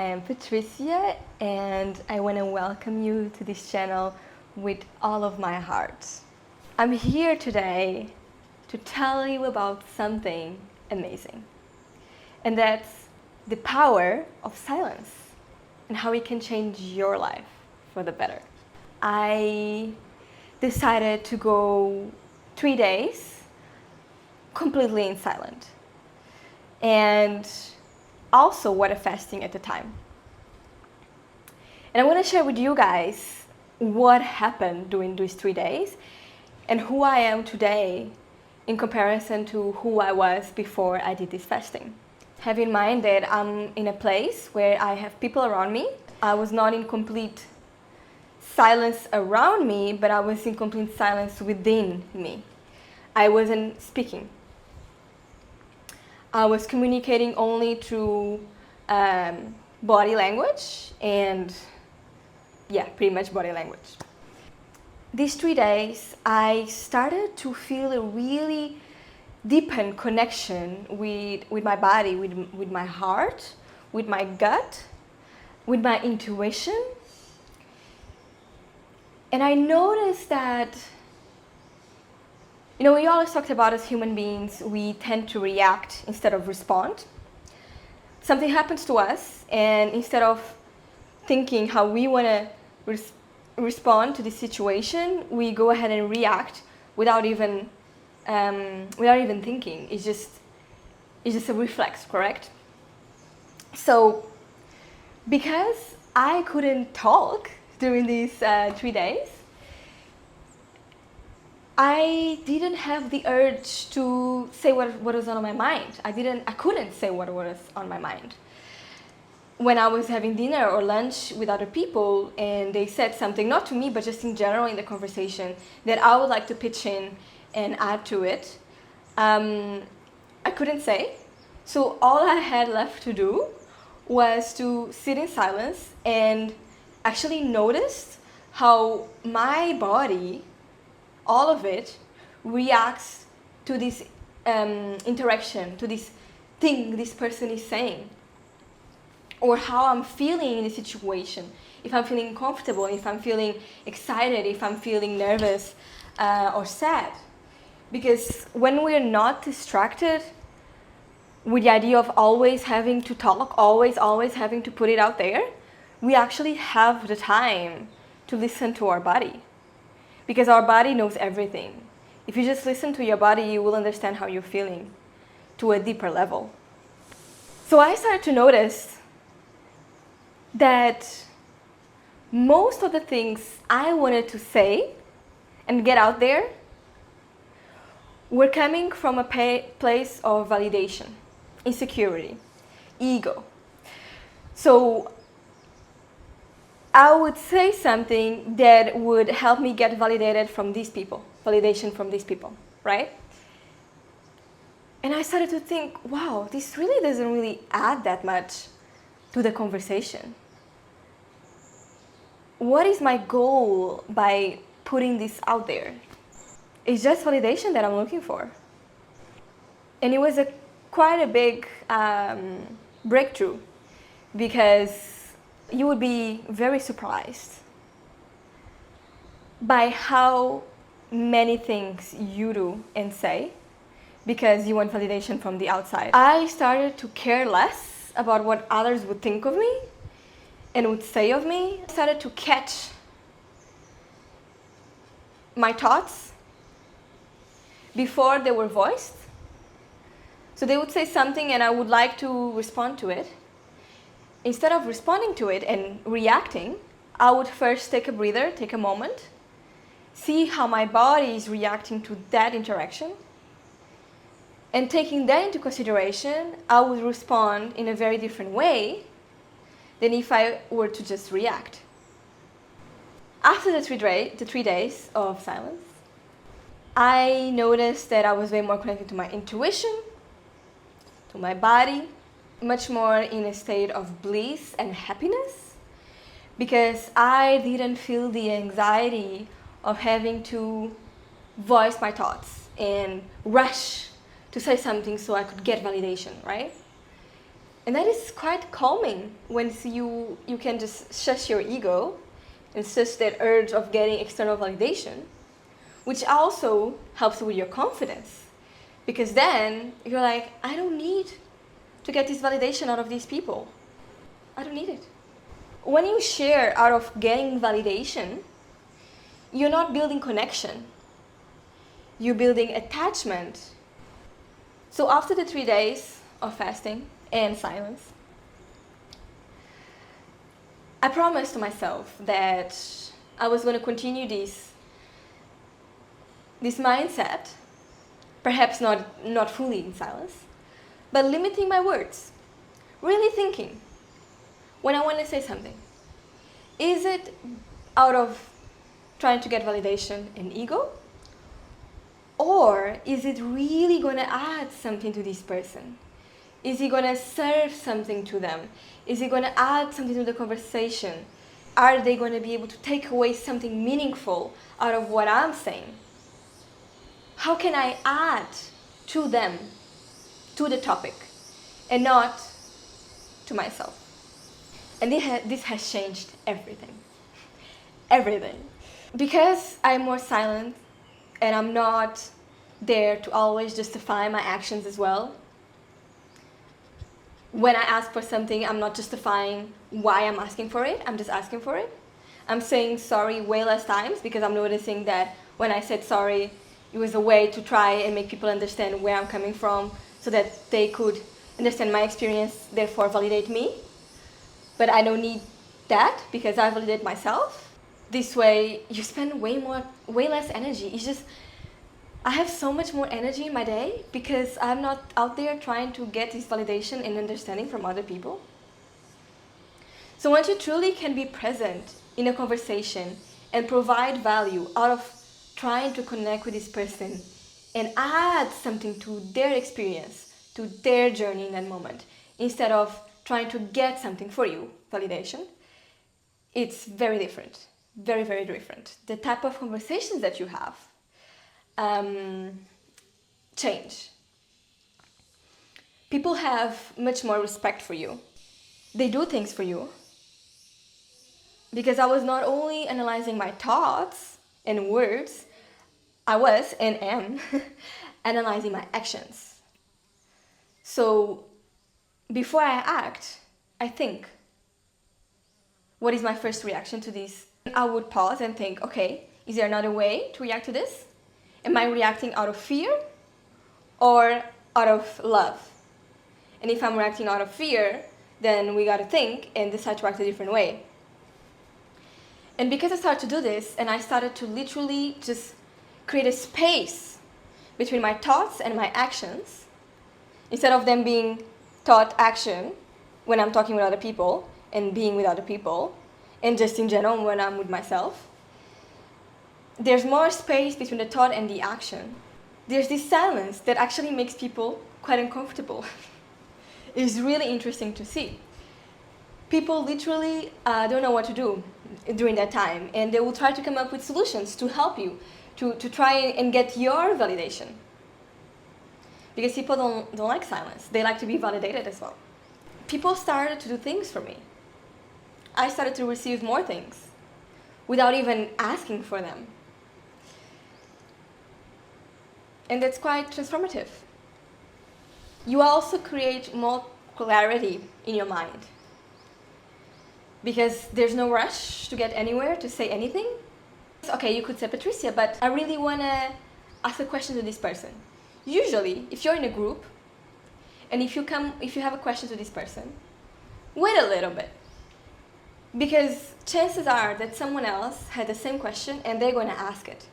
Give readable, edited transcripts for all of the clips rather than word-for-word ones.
am Patricia, and I want to welcome you to this channel with all of my heart. I'm here today to tell you about something amazing, and that's the power of silence and how it can change your life for the better. I decided to go 3 days completely in silent, and also water fasting at the time. And I want to share with you guys what happened during these 3 days and who I am today in comparison to who I was before I did this fasting. Have in mind that I'm in a place where I have people around me. I was not in complete silence around me, but I was in complete silence within me. I wasn't speaking. I was communicating only through body language and pretty much body language. These 3 days, I started to feel a really deepened connection with my body, with my heart, with my gut, with my intuition. And I noticed that, we always talked about as human beings, we tend to react instead of respond. Something happens to us, and instead of thinking how we want to respond to the situation, we go ahead and react without even thinking. It's just a reflex, correct? So, because I couldn't talk during these 3 days, I didn't have the urge to say what was on my mind. I couldn't say what was on my mind. When I was having dinner or lunch with other people and they said something, not to me, but just in general in the conversation, that I would like to pitch in and add to it, I couldn't say. So all I had left to do was to sit in silence and actually notice how my body, all of it, reacts to this interaction, to this thing this person is saying, or how I'm feeling in the situation. If I'm feeling comfortable, if I'm feeling excited, if I'm feeling nervous or sad. Because when we're not distracted with the idea of always having to talk, always having to put it out there, we actually have the time to listen to our body. Because our body knows everything. If you just listen to your body, you will understand how you're feeling to a deeper level. So I started to notice that most of the things I wanted to say and get out there were coming from a place of validation, insecurity, ego. So I would say something that would help me get validation from these people, right? And I started to think, wow, this really doesn't really add that much to the conversation. What is my goal by putting this out there? It's just validation that I'm looking for. And it was quite a big breakthrough, because you would be very surprised by how many things you do and say because you want validation from the outside. I started to care less about what others would think of me and would say of me. I started to catch my thoughts before they were voiced. So they would say something and I would like to respond to it. Instead of responding to it and reacting, I would first take a breather, take a moment, see how my body is reacting to that interaction. And taking that into consideration, I would respond in a very different way than if I were to just react. After the 3 days of silence, I noticed that I was way more connected to my intuition, to my body, much more in a state of bliss and happiness, because I didn't feel the anxiety of having to voice my thoughts and rush to say something so I could get validation, right? And that is quite calming when you can just shush your ego and shush that urge of getting external validation, which also helps with your confidence. Because then you're like, I don't need to get this validation out of these people. I don't need it. When you share out of getting validation, you're not building connection. You're building attachment. So after the 3 days of fasting and silence, I promised to myself that I was going to continue this mindset, perhaps not fully in silence, but limiting my words, really thinking when I want to say something. Is it out of trying to get validation and ego? Or is it really going to add something to this person? Is it going to serve something to them? Is it going to add something to the conversation? Are they going to be able to take away something meaningful out of what I'm saying? How can I add to them, to the topic, and not to myself? And this has changed everything. Everything. Because I'm more silent and I'm not there to always justify my actions as well. When I ask for something, I'm not justifying why I'm asking for it. I'm just asking for it. I'm saying sorry way less times because I'm noticing that when I said sorry, it was a way to try and make people understand where I'm coming from so that they could understand my experience, therefore validate me. But I don't need that because I validate myself. This way, you spend way less energy. It's just, I have so much more energy in my day because I'm not out there trying to get this validation and understanding from other people. So once you truly can be present in a conversation and provide value out of trying to connect with this person and add something to their experience, to their journey in that moment, instead of trying to get something for you, validation, it's very different. Very, very different. The type of conversations that you have change. People have much more respect for you. They do things for you. Because I was not only analyzing my thoughts and words, I was and am analyzing my actions. So before I act, I think, what is my first reaction to this? I would pause and think, okay, is there another way to react to this? Am I reacting out of fear or out of love? And if I'm reacting out of fear, then we gotta think and decide to act a different way. And because I started to do this, and I started to literally just create a space between my thoughts and my actions, instead of them being thought action when I'm talking with other people and being with other people, and just in general when I'm with myself, there's more space between the thought and the action. There's this silence that actually makes people quite uncomfortable. It's really interesting to see. People literally don't know what to do during that time, and they will try to come up with solutions to help you, to try and get your validation. Because people don't like silence. They like to be validated as well. People started to do things for me. I started to receive more things without even asking for them. And that's quite transformative. You also create more clarity in your mind. Because there's no rush to get anywhere, to say anything. Okay, you could say, Patricia, but I really want to ask a question to this person. Usually, if you're in a group, and if you have a question to this person, wait a little bit. Because chances are that someone else had the same question and they're going to ask it.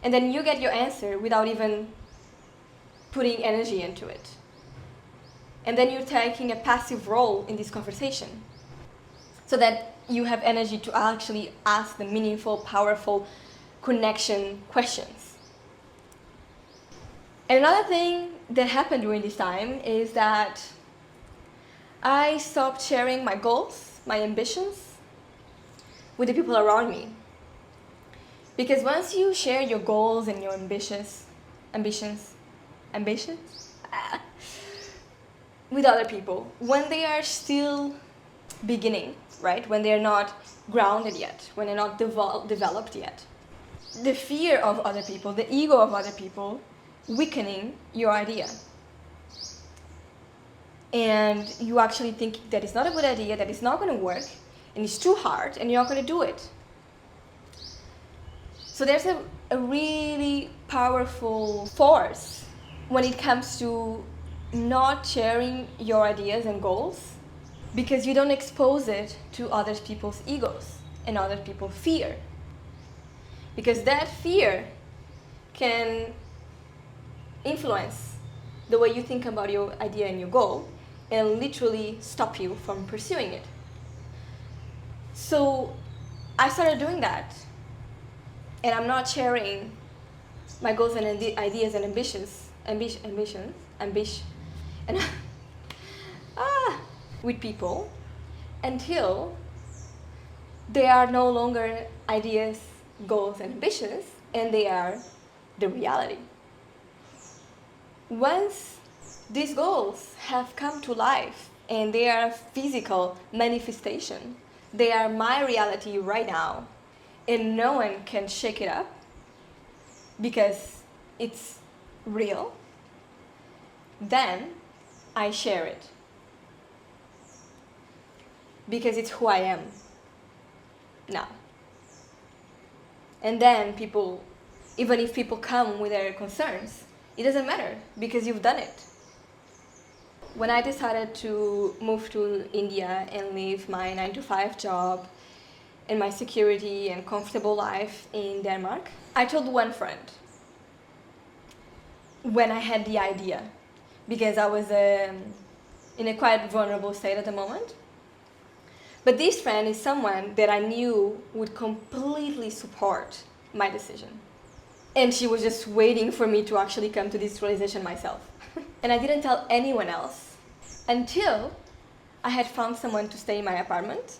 And then you get your answer without even putting energy into it. And then you're taking a passive role in this conversation, so that you have energy to actually ask the meaningful, powerful connection questions. And another thing that happened during this time is that I stopped sharing my goals, my ambitions, with the people around me. Because once you share your goals and your ambitions, with other people when they are still beginning, right? When they're not grounded yet, when they're not developed yet. The fear of other people, the ego of other people, weakening your idea. And you actually think that it's not a good idea, that it's not going to work, and it's too hard, and you're not going to do it. So there's a really powerful force when it comes to not sharing your ideas and goals, because you don't expose it to other people's egos and other people's fear. Because that fear can influence the way you think about your idea and your goal and literally stop you from pursuing it. So I started doing that. And I'm not sharing my goals and ideas and ambitions with people until they are no longer ideas, goals, and ambitions, and they are the reality. Once these goals have come to life and they are a physical manifestation, they are my reality right now, and no one can shake it up because it's real, then I share it. Because it's who I am now. And then people, even if people come with their concerns, it doesn't matter because you've done it. When I decided to move to India and leave my 9-to-5 job and my security and comfortable life in Denmark, I told one friend when I had the idea, because I was in a quite vulnerable state at the moment. But this friend is someone that I knew would completely support my decision. And she was just waiting for me to actually come to this realization myself. And I didn't tell anyone else until I had found someone to stay in my apartment.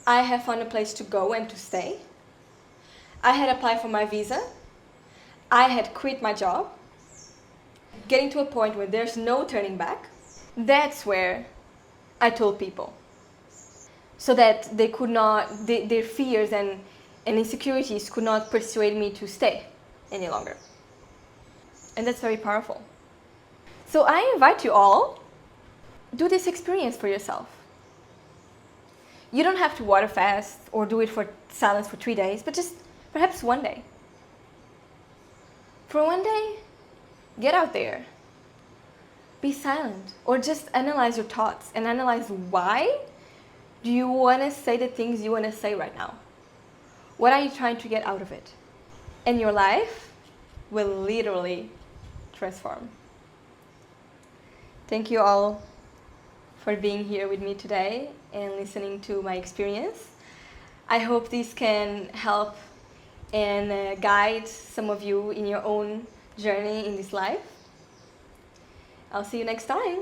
I had found a place to go and to stay. I had applied for my visa. I had quit my job. Getting to a point where there's no turning back. That's where I told people. So that they could not, their fears and insecurities could not persuade me to stay any longer. And that's very powerful. So I invite you all, do this experience for yourself. You don't have to water fast or do it for silence for 3 days, but just perhaps one day. For one day, get out there. Be silent or just analyze your thoughts and analyze why do you want to say the things you want to say right now? What are you trying to get out of it? And your life will literally transform. Thank you all for being here with me today and listening to my experience. I hope this can help and guide some of you in your own journey in this life. I'll see you next time.